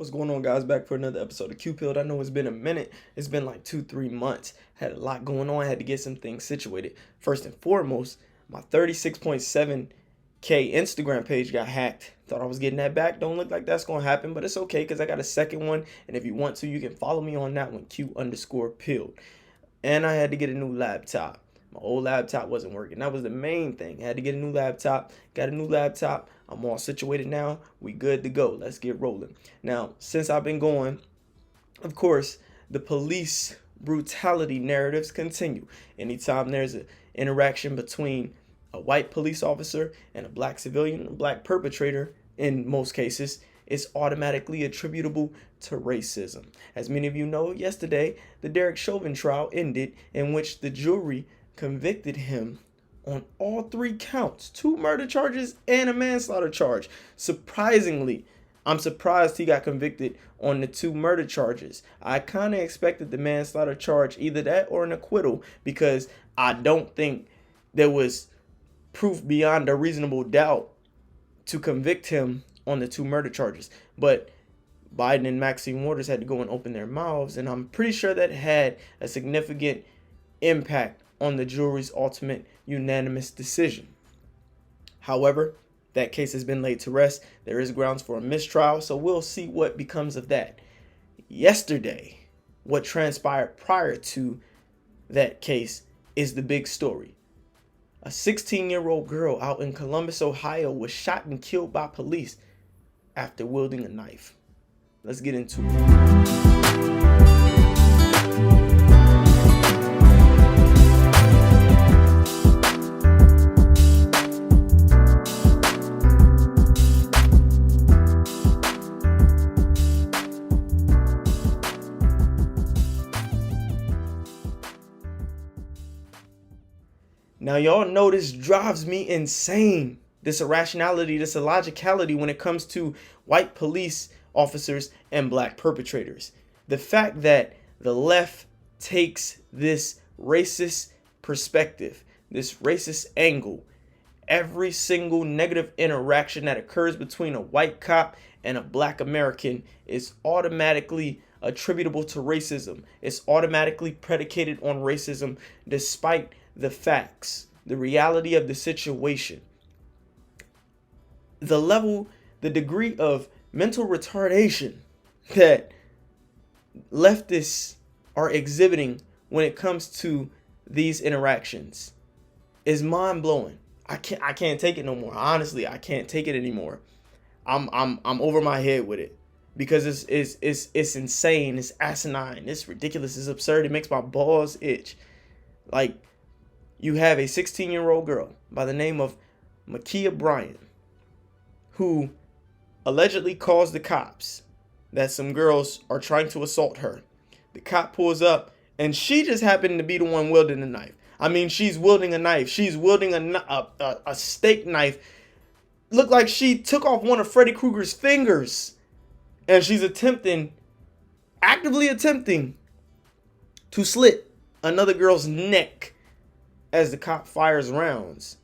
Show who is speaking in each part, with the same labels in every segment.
Speaker 1: What's going on, guys? Back for another episode of Q-Pilled. I know it's been a minute. It's been like 2-3 months. Had a lot going on. Had to get some things situated. First and foremost, my 36.7K Instagram page got hacked. Thought I was getting that back. Don't look like that's going to happen, but it's okay because I got a second one. And if you want to, you can follow me on that one, Q_Pilled. And I had to get a new laptop. My old laptop wasn't working. That was the main thing. I had to get a new laptop. Got a new laptop. I'm all situated now. We good to go. Let's get rolling. Now, since I've been going, of course, the police brutality narratives continue. Anytime there's an interaction between a white police officer and a black civilian, a black perpetrator, in most cases, it's automatically attributable to racism. As many of you know, yesterday, the Derek Chauvin trial ended, in which the jury convicted him on all 3 counts, 2 murder charges and a manslaughter charge. Surprisingly, I'm surprised he got convicted on the 2 murder charges. I kind of expected the manslaughter charge, either that or an acquittal, because I don't think there was proof beyond a reasonable doubt to convict him on the 2 murder charges. But Biden and Maxine Waters had to go and open their mouths, and I'm pretty sure that had a significant impact on the jury's ultimate unanimous decision. However, that case has been laid to rest. There is grounds for a mistrial, so we'll see what becomes of that. Yesterday, what transpired prior to that case is the big story. A 16-year-old girl out in Columbus, Ohio was shot and killed by police after wielding a knife. Let's get into it. Now, y'all know this drives me insane. This irrationality, this illogicality when it comes to white police officers and black perpetrators. The fact that the left takes this racist perspective, this racist angle, every single negative interaction that occurs between a white cop and a black American is automatically attributable to racism. It's automatically predicated on racism, despite the facts, the reality of the situation. The level, the degree of mental retardation that leftists are exhibiting when it comes to these interactions is mind-blowing. I can't take it no more. Honestly, I can't take it anymore. I'm over my head with it because it's insane, it's asinine, it's ridiculous, it's absurd. It makes my balls itch. Like, you have a 16-year-old girl by the name of Ma'Khia Bryant who allegedly calls the cops that some girls are trying to assault her. The cop pulls up, and she just happened to be the one wielding the knife. I mean, she's wielding a knife. She's wielding a steak knife. Looked like she took off one of Freddy Krueger's fingers, and she's actively attempting to slit another girl's neck as the cop fires rounds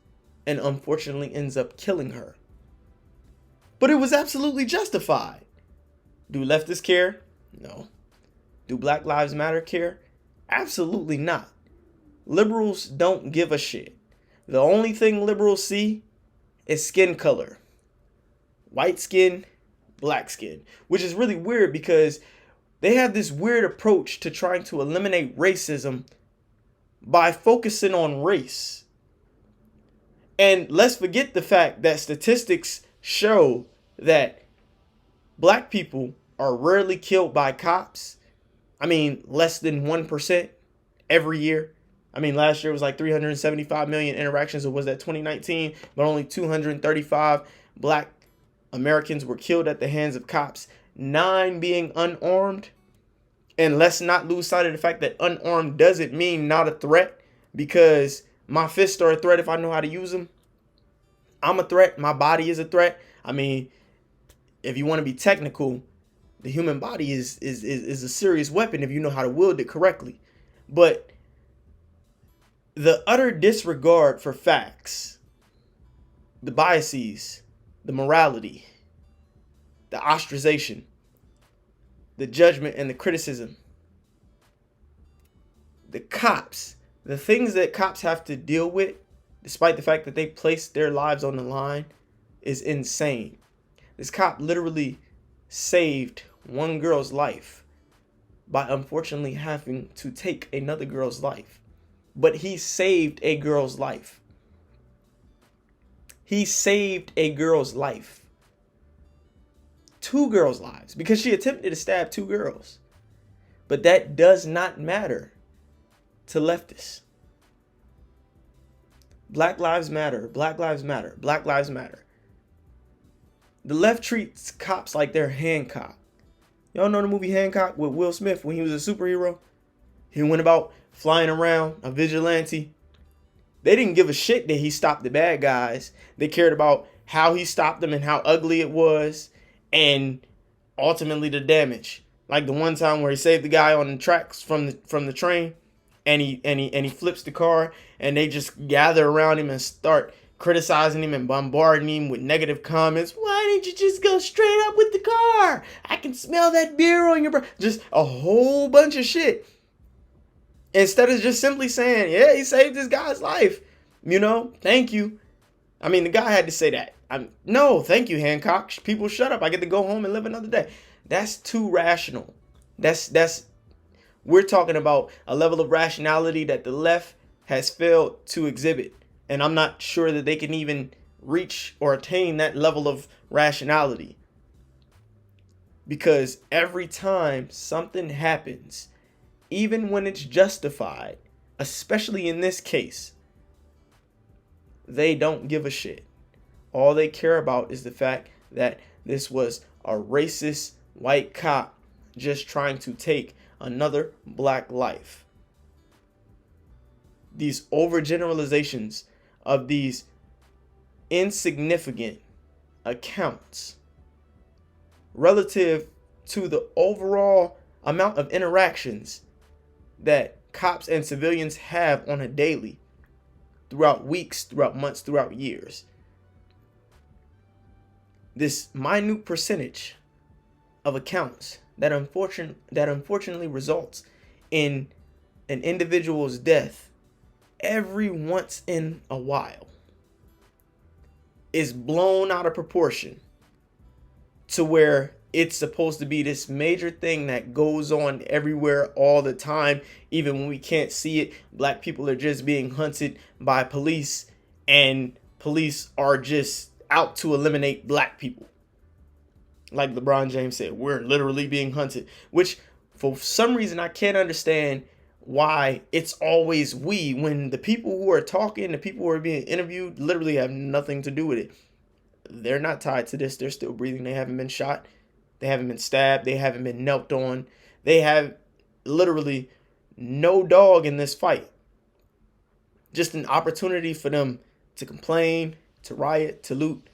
Speaker 1: and unfortunately ends up killing her. But it was absolutely justified. Do leftists care? No. Do Black Lives Matter care? Absolutely not. Liberals don't give a shit. The only thing liberals see is skin color. White skin, black skin. Which is really weird because they have this weird approach to trying to eliminate racism by focusing on race. And let's forget the fact that statistics show that black people are rarely killed by cops. I mean, less than 1% every year. I mean, last year was like 375 million interactions. It was that 2019, but only 235 black Americans were killed at the hands of cops, 9 being unarmed. And let's not lose sight of the fact that unarmed doesn't mean not a threat, because my fists are a threat if I know how to use them. I'm a threat. My body is a threat. I mean, if you want to be technical, the human body is a serious weapon if you know how to wield it correctly. But the utter disregard for facts, the biases, the morality, the ostracization the judgment and the criticism. The cops, the things that cops have to deal with, despite the fact that they place their lives on the line, is insane. This cop literally saved one girl's life by unfortunately having to take another girl's life. But he saved a girl's life. He saved a girl's life. 2 girls' lives, because she attempted to stab 2 girls. But that does not matter to leftists. Black lives matter. Black lives matter. Black lives matter. The left treats cops like they're Hancock. Y'all know the movie Hancock with Will Smith when he was a superhero? He went about flying around, a vigilante. They didn't give a shit that he stopped the bad guys. They cared about how he stopped them and how ugly it was, and ultimately the damage. Like the one time where he saved the guy on the tracks from the train, and he flips the car, and they just gather around him and start criticizing him and bombarding him with negative comments. Why didn't you just go straight up with the car? I can smell that beer on your breath. Just a whole bunch of shit. Instead of just simply saying, yeah, he saved this guy's life. You know, thank you. I mean, the guy had to say that. No, thank you, Hancock. People shut up. I get to go home and live another day. That's too rational. We're talking about a level of rationality that the left has failed to exhibit. And I'm not sure that they can even reach or attain that level of rationality. Because every time something happens, even when it's justified, especially in this case, they don't give a shit. All they care about is the fact that this was a racist white cop just trying to take another black life. These overgeneralizations of these insignificant accounts relative to the overall amount of interactions that cops and civilians have on a daily, throughout weeks, throughout months, throughout years. This minute percentage of accounts that unfortunately results in an individual's death every once in a while is blown out of proportion to where it's supposed to be this major thing that goes on everywhere all the time, even when we can't see it. Black people are just being hunted by police, and police are just out to eliminate black people. Like LeBron James said, we're literally being hunted, which for some reason I can't understand why it's always we, when the people who are talking, the people who are being interviewed literally have nothing to do with it. They're not tied to this. They're still breathing. They haven't been shot. They haven't been stabbed. They haven't been knelt on. They have literally no dog in this fight. Just an opportunity for them to complain, to riot, to loot,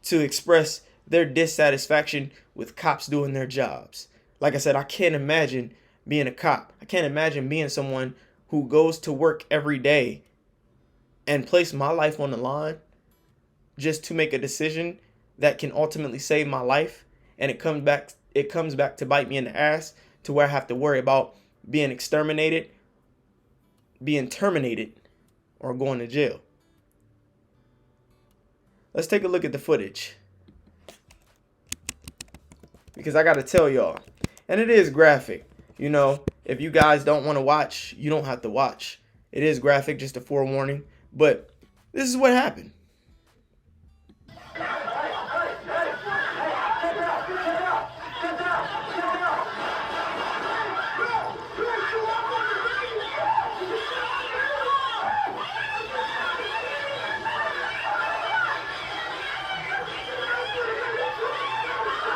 Speaker 1: to express their dissatisfaction with cops doing their jobs. Like I said, I can't imagine being a cop. I can't imagine being someone who goes to work every day and place my life on the line just to make a decision that can ultimately save my life, and it comes back to bite me in the ass, to where I have to worry about being exterminated, being terminated, or going to jail. Let's take a look at the footage, because I got to tell y'all, and it is graphic. You know, if you guys don't want to watch, you don't have to watch. It is graphic, just a forewarning, but this is what happened.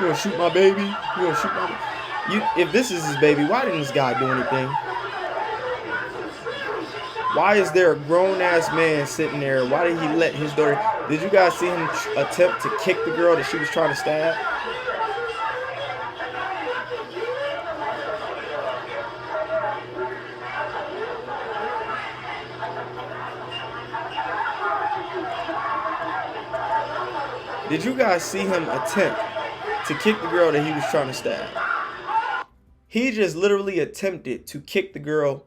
Speaker 1: You gonna shoot my baby? You gonna shoot my baby? If this is his baby, why didn't this guy do anything? Why is there a grown-ass man sitting there? Why did he let his daughter... Did you guys see him attempt to kick the girl that she was trying to stab? Did you guys see him attempt to kick the girl that he was trying to stab. He just literally attempted to kick the girl,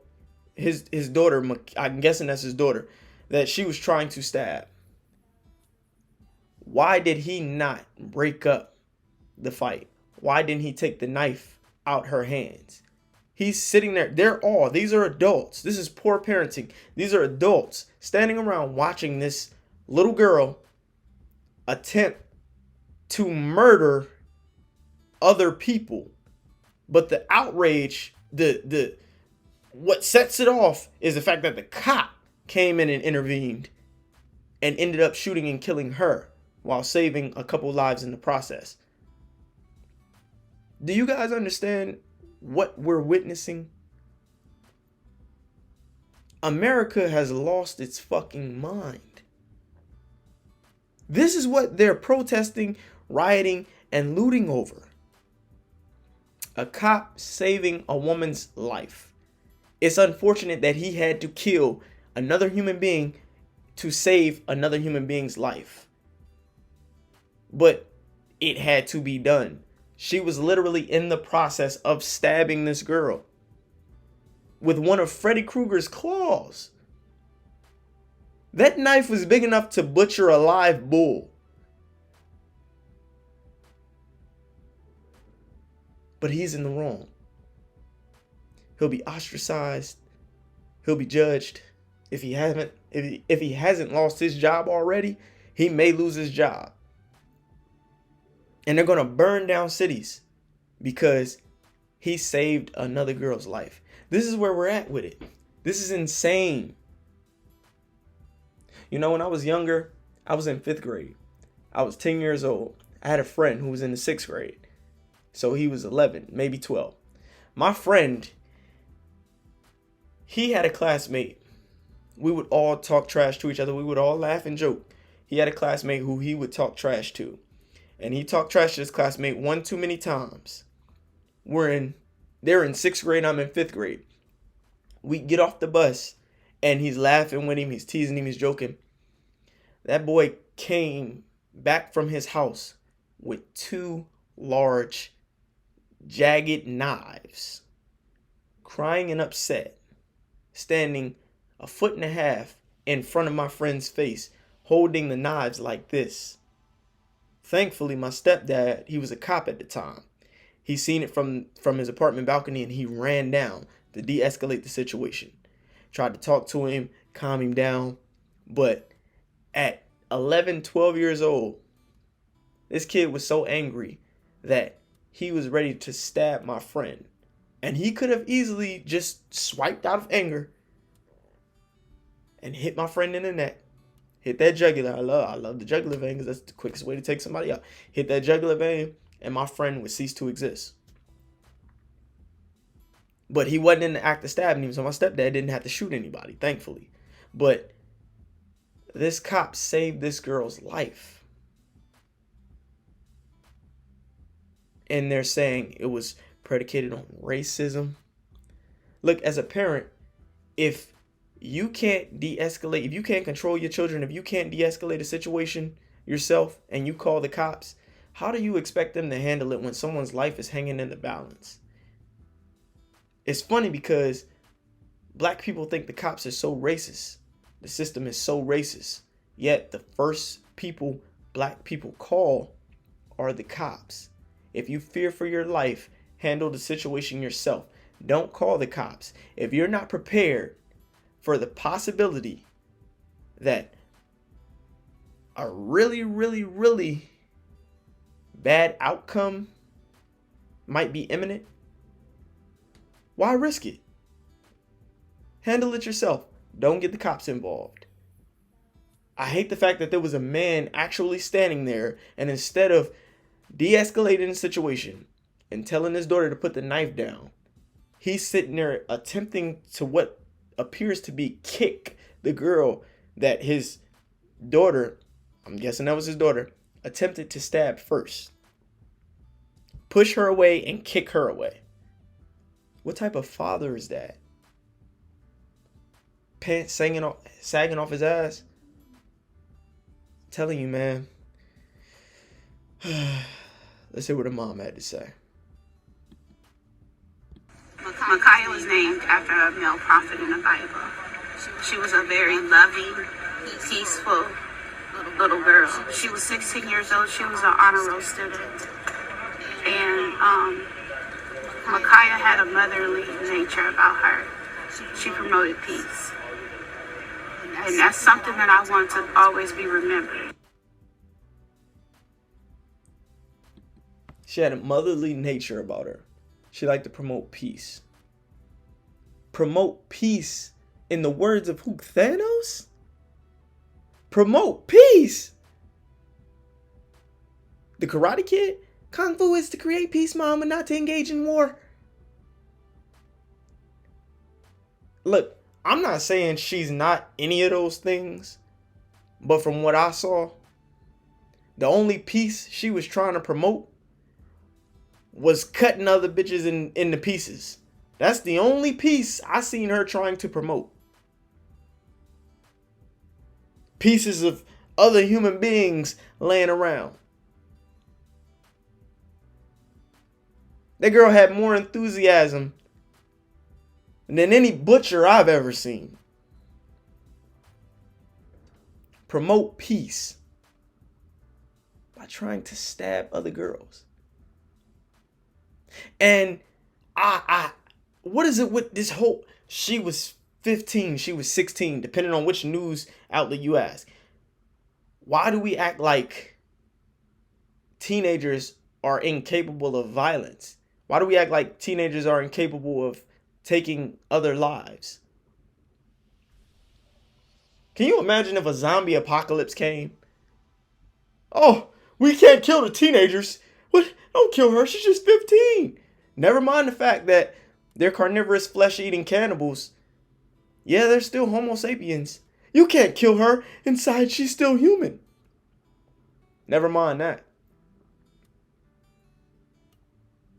Speaker 1: his daughter, I'm guessing that's his daughter, that she was trying to stab. Why did he not break up the fight? Why didn't he take the knife out her hands? He's sitting there. These are adults. This is poor parenting. These are adults standing around watching this little girl attempt to murder other people. But the outrage, what sets it off is the fact that the cop came in and intervened and ended up shooting and killing her while saving a couple lives in the process. Do you guys understand what we're witnessing? America has lost its fucking mind. This is what they're protesting, rioting, and looting over. A cop saving a woman's life. It's unfortunate that he had to kill another human being to save another human being's life. But it had to be done. She was literally in the process of stabbing this girl with one of Freddy Krueger's claws. That knife was big enough to butcher a live bull. But he's in the wrong. He'll be ostracized. He'll be judged. If he hasn't lost his job already, he may lose his job. And they're going to burn down cities because he saved another girl's life. This is where we're at with it. This is insane. You know, when I was younger, I was in 5th grade. I was 10 years old. I had a friend who was in the 6th grade. So he was 11, maybe 12. My friend, he had a classmate. We would all talk trash to each other. We would all laugh and joke. He had a classmate who he would talk trash to. And he talked trash to his classmate one too many times. They're in 6th grade, I'm in 5th grade. We get off the bus and he's laughing with him, he's teasing him, he's joking. That boy came back from his house with 2 large, jagged knives, crying and upset, standing 1.5 feet in front of my friend's face, holding the knives like this. Thankfully, my stepdad, he was a cop at the time. He seen it from his apartment balcony and he ran down to de-escalate the situation. Tried to talk to him, calm him down. But at 11, 12 years old, this kid was so angry that he was ready to stab my friend. And he could have easily just swiped out of anger and hit my friend in the neck. Hit that jugular. I love the jugular vein because that's the quickest way to take somebody out. Hit that jugular vein and my friend would cease to exist. But he wasn't in the act of stabbing him, so my stepdad didn't have to shoot anybody, thankfully. But this cop saved this girl's life. And they're saying it was predicated on racism. Look, as a parent, if you can't de-escalate, if you can't control your children, if you can't de-escalate a situation yourself and you call the cops, how do you expect them to handle it when someone's life is hanging in the balance? It's funny because black people think the cops are so racist. The system is so racist. Yet the first people black people call are the cops. If you fear for your life, handle the situation yourself. Don't call the cops. If you're not prepared for the possibility that a really, really, really bad outcome might be imminent, why risk it? Handle it yourself. Don't get the cops involved. I hate the fact that there was a man actually standing there, and instead of de-escalating the situation and telling his daughter to put the knife down, he's sitting there attempting to what appears to be kick the girl that his daughter, I'm guessing that was his daughter, attempted to stab first. Push her away and kick her away. What type of father is that? Pants sagging off his ass. I'm telling you, man. Let's hear what her mom had to say.
Speaker 2: Ma'Khia was named after a male prophet in the Bible. She was a very loving, peaceful little girl. She was 16 years old. She was an honor roll student. And Ma'Khia had a motherly nature about her. She promoted peace. And that's something that I want to always be remembered.
Speaker 1: She had a motherly nature about her. She liked to promote peace. Promote peace in the words of who? Thanos? Promote peace. The Karate Kid? Kung Fu is to create peace, Mom, and not to engage in war. Look, I'm not saying she's not any of those things, but from what I saw, the only peace she was trying to promote was cutting other bitches into pieces. That's the only peace I seen her trying to promote. Pieces of other human beings laying around. That girl had more enthusiasm than any butcher I've ever seen. Promote peace by trying to stab other girls. And what is it with this whole, she was 15, she was 16, depending on which news outlet you ask. Why do we act like teenagers are incapable of violence? Why do we act like teenagers are incapable of taking other lives? Can you imagine if a zombie apocalypse came? Oh, we can't kill the teenagers. What? Don't kill her. She's just 15. Never mind the fact that they're carnivorous, flesh-eating cannibals. Yeah, they're still Homo sapiens. You can't kill her. Inside, she's still human. Never mind that.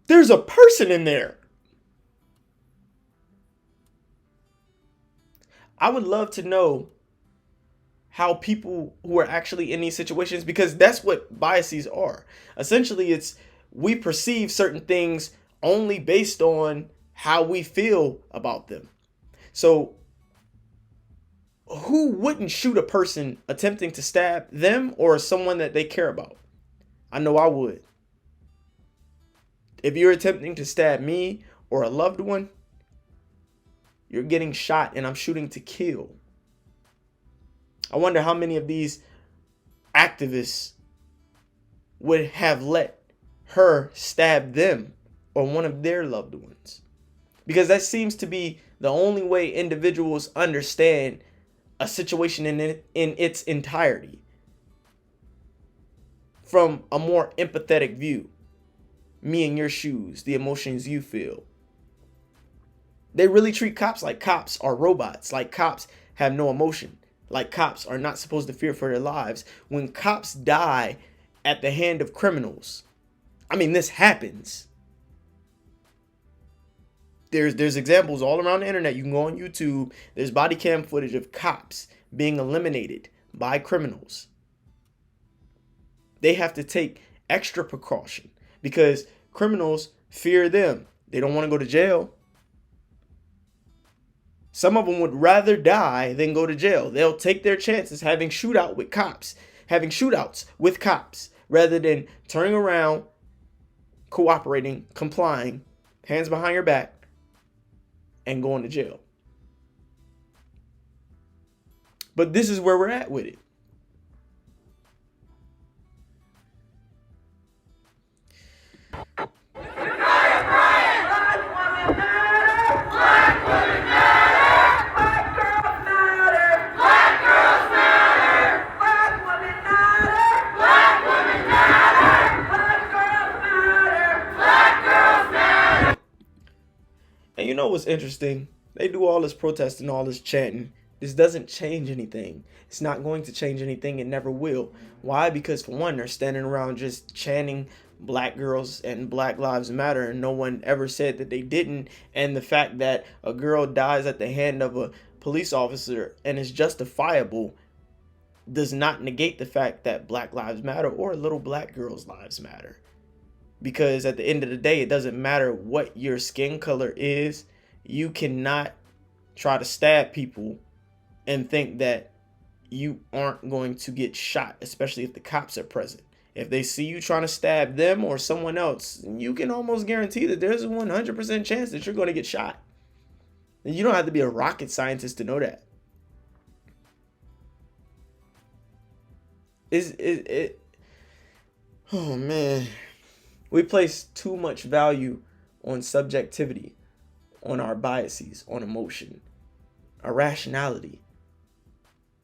Speaker 1: There's a person in there. I would love to know how people who are actually in these situations, because that's what biases are. Essentially, it's we perceive certain things only based on how we feel about them. So who wouldn't shoot a person attempting to stab them or someone that they care about? I know I would. If you're attempting to stab me or a loved one, you're getting shot and I'm shooting to kill. I wonder how many of these activists would have let her stab them or one of their loved ones. Because that seems to be the only way individuals understand a situation in its entirety. From a more empathetic view. Me in your shoes, the emotions you feel. They really treat cops like cops are robots, like cops have no emotion, like cops are not supposed to fear for their lives. When cops die at the hand of criminals, I mean, this happens. There's examples all around the internet. You can go on YouTube. There's body cam footage of cops being eliminated by criminals. They have to take extra precaution because criminals fear them. They don't want to go to jail. Some of them would rather die than go to jail. They'll take their chances having shootouts with cops, rather than turning around, cooperating, complying, hands behind your back, and going to jail. But this is where we're at with it. And you know what's interesting? They do all this protesting, all this chanting. This doesn't change anything. It's not going to change anything. It never will. Why? Because for one, they're standing around just chanting black girls and Black Lives Matter, and no one ever said that they didn't. And the fact that a girl dies at the hand of a police officer and is justifiable does not negate the fact that Black Lives Matter or little black girls' lives matter. Because at the end of the day, it doesn't matter what your skin color is. You cannot try to stab people and think that you aren't going to get shot, especially if the cops are present. If they see you trying to stab them or someone else, you can almost guarantee that there's a 100% chance that you're going to get shot. And you don't have to be a rocket scientist to know that. Oh man. We place too much value on subjectivity, on our biases, on emotion, irrationality.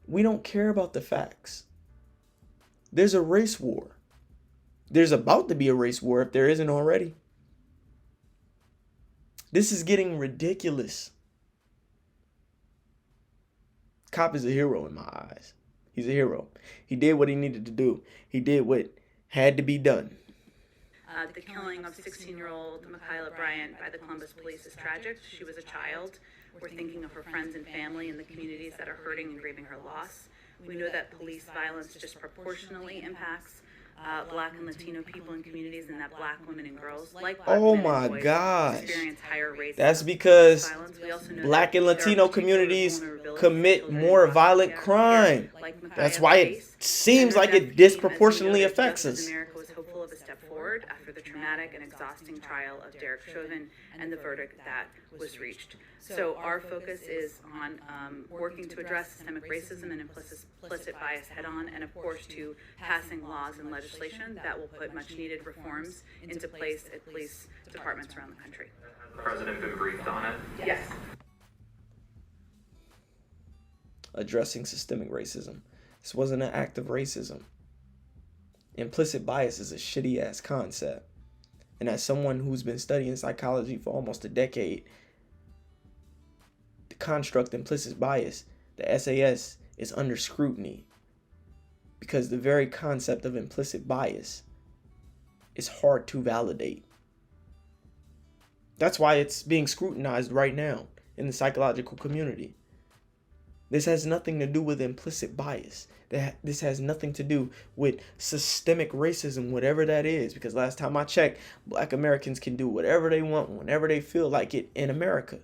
Speaker 1: We don't care about the facts. There's a race war. There's about to be a race war if there isn't already. This is getting ridiculous. Cop is a hero in my eyes. He's a hero. He did what he needed to do. He did what had to be done.
Speaker 3: The killing of 16-year-old Ma'Khia Bryant by the Columbus police is tragic. She was a child. We're thinking of her friends and family and the communities that are hurting and grieving her loss. We know that police violence disproportionately impacts Black and Latino people in communities, and that Black women and girls, like Black
Speaker 1: Oh
Speaker 3: men
Speaker 1: my
Speaker 3: and boys,
Speaker 1: gosh.
Speaker 3: experience higher rates
Speaker 1: That's
Speaker 3: of
Speaker 1: because
Speaker 3: violence. We also know
Speaker 1: Black
Speaker 3: that
Speaker 1: and
Speaker 3: there are
Speaker 1: Latino
Speaker 3: particular
Speaker 1: communities
Speaker 3: vulnerabilities
Speaker 1: commit
Speaker 3: children
Speaker 1: more
Speaker 3: in foster
Speaker 1: violent
Speaker 3: care,
Speaker 1: crime.
Speaker 3: like Ma'Khia
Speaker 1: That's why it
Speaker 3: face.
Speaker 1: seems
Speaker 3: And
Speaker 1: like
Speaker 3: her
Speaker 1: it
Speaker 3: death came, as we
Speaker 1: disproportionately
Speaker 3: noted,
Speaker 1: affects
Speaker 3: just as
Speaker 1: us.
Speaker 3: America was hopeful of a step forward after the traumatic and exhausting trial of Derek Chauvin and the verdict that was reached. So our focus is on working to address systemic racism and implicit bias head-on, and of course to passing laws and legislation that will put much-needed reforms into place at police departments around the country.
Speaker 4: Has the president been briefed on it?
Speaker 3: Yes.
Speaker 1: Addressing systemic racism. This wasn't an act of racism. Implicit bias is a shitty ass concept. And as someone who's been studying psychology for almost a decade, the construct implicit bias, the SAS, is under scrutiny. Because the very concept of implicit bias is hard to validate. That's why it's being scrutinized right now in the psychological community. This has nothing to do with implicit bias. This has nothing to do with systemic racism, whatever that is. Because last time I checked, Black Americans can do whatever they want, whenever they feel like it in America.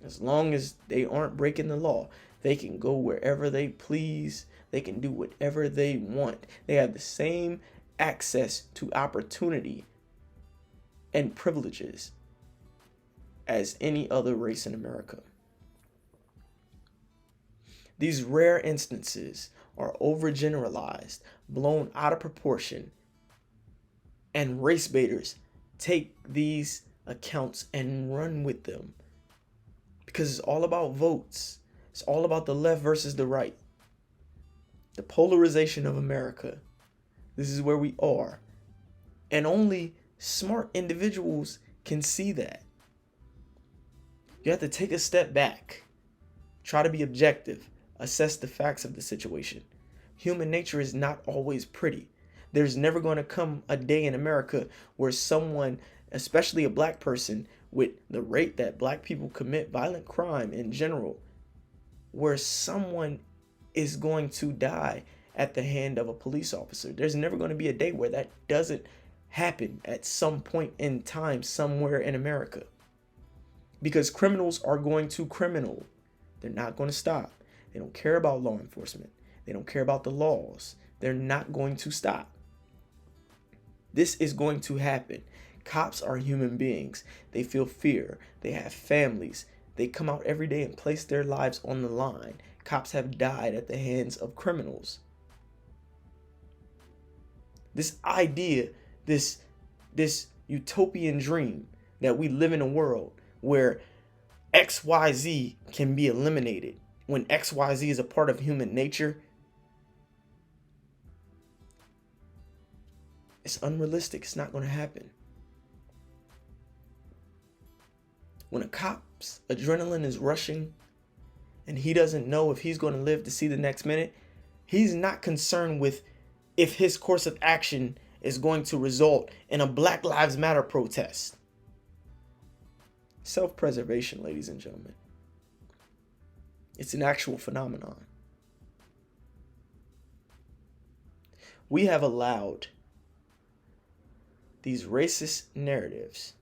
Speaker 1: As long as they aren't breaking the law, they can go wherever they please. They can do whatever they want. They have the same access to opportunity and privileges as any other race in America. These rare instances are overgeneralized, blown out of proportion, and race baiters take these accounts and run with them. Because it's all about votes. It's all about the left versus the right. The polarization of America. This is where we are. And only smart individuals can see that. You have to take a step back. Try to be objective. Assess the facts of the situation. Human nature is not always pretty. There's never going to come a day in America where someone, especially a Black person, with the rate that Black people commit violent crime in general, where someone is going to die at the hand of a police officer. There's never going to be a day where that doesn't happen at some point in time somewhere in America. Because criminals are going to criminal. They're not going to stop. They don't care about law enforcement. They don't care about the laws. They're not going to stop. This is going to happen. Cops are human beings. They feel fear. They have families. They come out every day and place their lives on the line. Cops have died at the hands of criminals. This idea, this utopian dream that we live in a world where XYZ can be eliminated, when XYZ is a part of human nature, it's unrealistic. It's not going to happen. When a cop's adrenaline is rushing and he doesn't know if he's going to live to see the next minute, he's not concerned with if his course of action is going to result in a Black Lives Matter protest. Self-preservation, ladies and gentlemen. It's an actual phenomenon. We have allowed these racist narratives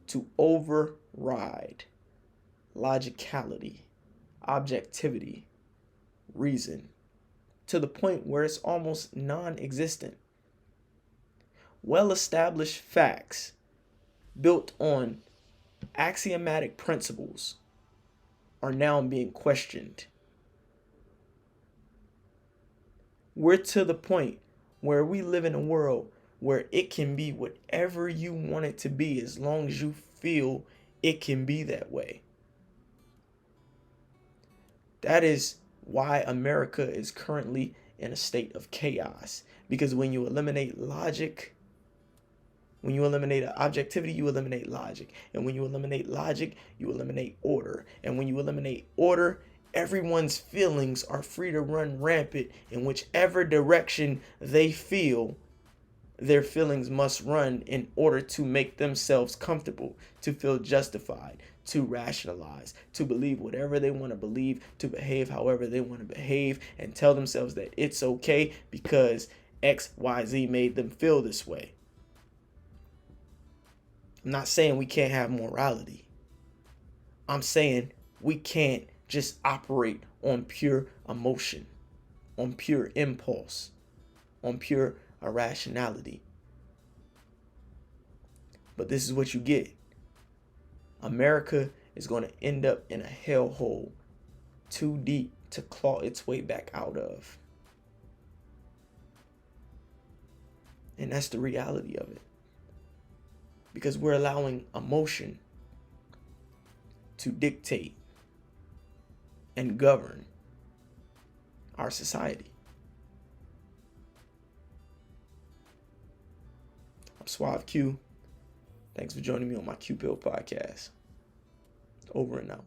Speaker 1: to override logicality, objectivity, reason, to the point where it's almost non-existent. Well-established facts built on axiomatic principles are now being questioned. We're to the point where we live in a world where it can be whatever you want it to be as long as you feel it can be that way. That is why America is currently in a state of chaos. Because when you eliminate logic, when you eliminate objectivity, you eliminate logic. And when you eliminate logic, you eliminate order. And when you eliminate order, everyone's feelings are free to run rampant in whichever direction they feel their feelings must run in order to make themselves comfortable, to feel justified, to rationalize, to believe whatever they want to believe, to behave however they want to behave, and tell themselves that it's okay because XYZ made them feel this way. I'm not saying we can't have morality. I'm saying we can't just operate on pure emotion, on pure impulse, on pure irrationality. But this is what you get. America is going to end up in a hellhole too deep to claw its way back out of. And that's the reality of it. Because we're allowing emotion to dictate and govern our society. I'm Suave Q. Thanks for joining me on my Q Pill podcast. Over and out.